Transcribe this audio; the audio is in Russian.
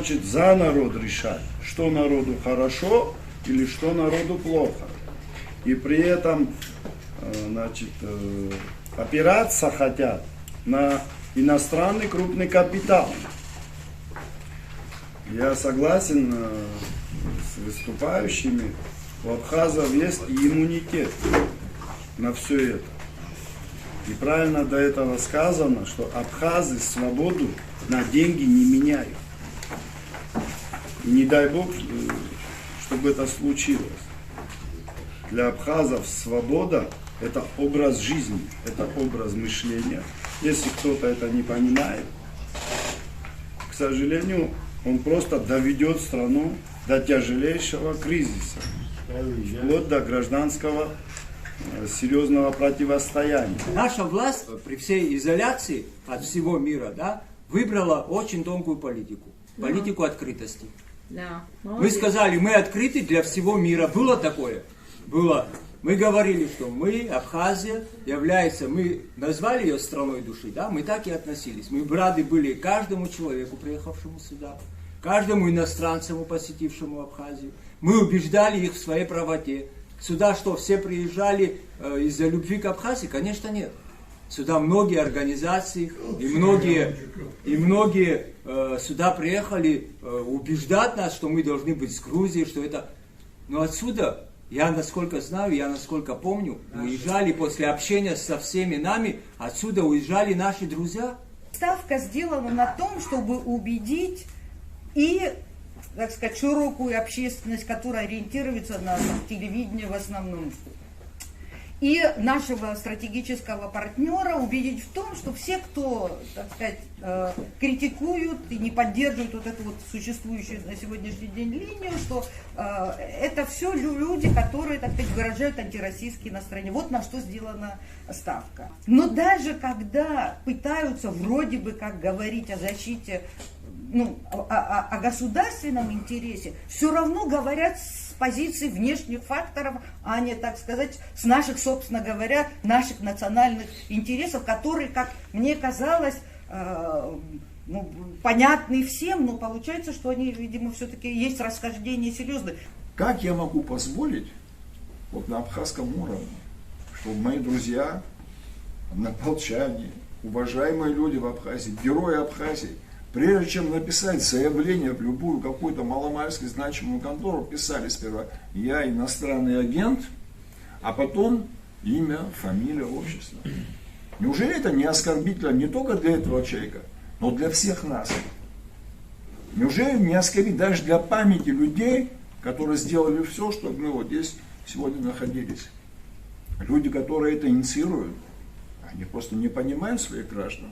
хочет за народ решать, что народу хорошо или что народу плохо. И при этом, значит, опираться хотят на иностранный крупный капитал. Я согласен с выступающими, у абхазов есть иммунитет на все это. И правильно до этого сказано, что абхазы свободу на деньги не меняют. И не дай Бог, чтобы это случилось. Для абхазов свобода – это образ жизни, это образ мышления. Если кто-то это не понимает, к сожалению, он просто доведет страну до тяжелейшего кризиса, вплоть до гражданского серьезного противостояния. Наша власть при всей изоляции от всего мира, да, выбрала очень тонкую политику. Политику открытости. Да. Мы сказали, мы открыты для всего мира. Было такое? Было. Мы говорили, что мы, Абхазия, является, мы назвали ее страной души, да, мы так и относились. Мы рады были каждому человеку, приехавшему сюда, каждому иностранцу, посетившему Абхазию. Мы убеждали их в своей правоте. Сюда что, все приезжали из-за любви к Абхазии? Конечно, нет. Сюда многие организации и многие сюда приехали убеждать нас, что мы должны быть с Грузией, что это... Но отсюда, я насколько знаю, я насколько помню, уезжали после общения со всеми нами, отсюда уезжали наши друзья. Ставка сделана на том, чтобы убедить и, так сказать, широкую общественность, которая ориентируется на телевидение в основном, и нашего стратегического партнера убедить в том, что все, кто, так сказать, критикуют и не поддерживают вот эту вот существующую на сегодняшний день линию, что это все люди, которые, так сказать, выражают антироссийские настроения. Вот на что сделана ставка. Но даже когда пытаются вроде бы как говорить о защите, ну, о государственном интересе, все равно говорят с позиции внешних факторов, а не, так сказать, с наших, собственно говоря, наших национальных интересов, которые, как мне казалось, ну, понятны всем, но получается, что они, видимо, все-таки есть расхождения серьезные. Как я могу позволить вот на абхазском уровне, чтобы мои друзья, однополчане, уважаемые люди в Абхазии, герои Абхазии, прежде чем написать заявление в любую какую-то маломальски значимую контору, писали сперва «я иностранный агент», а потом имя, фамилия, отчество. Неужели это не оскорбительно не только для этого человека, но для всех нас? Неужели не оскорбительно даже для памяти людей, которые сделали все, чтобы мы вот здесь сегодня находились? Люди, которые это инициируют, они просто не понимают своих граждан.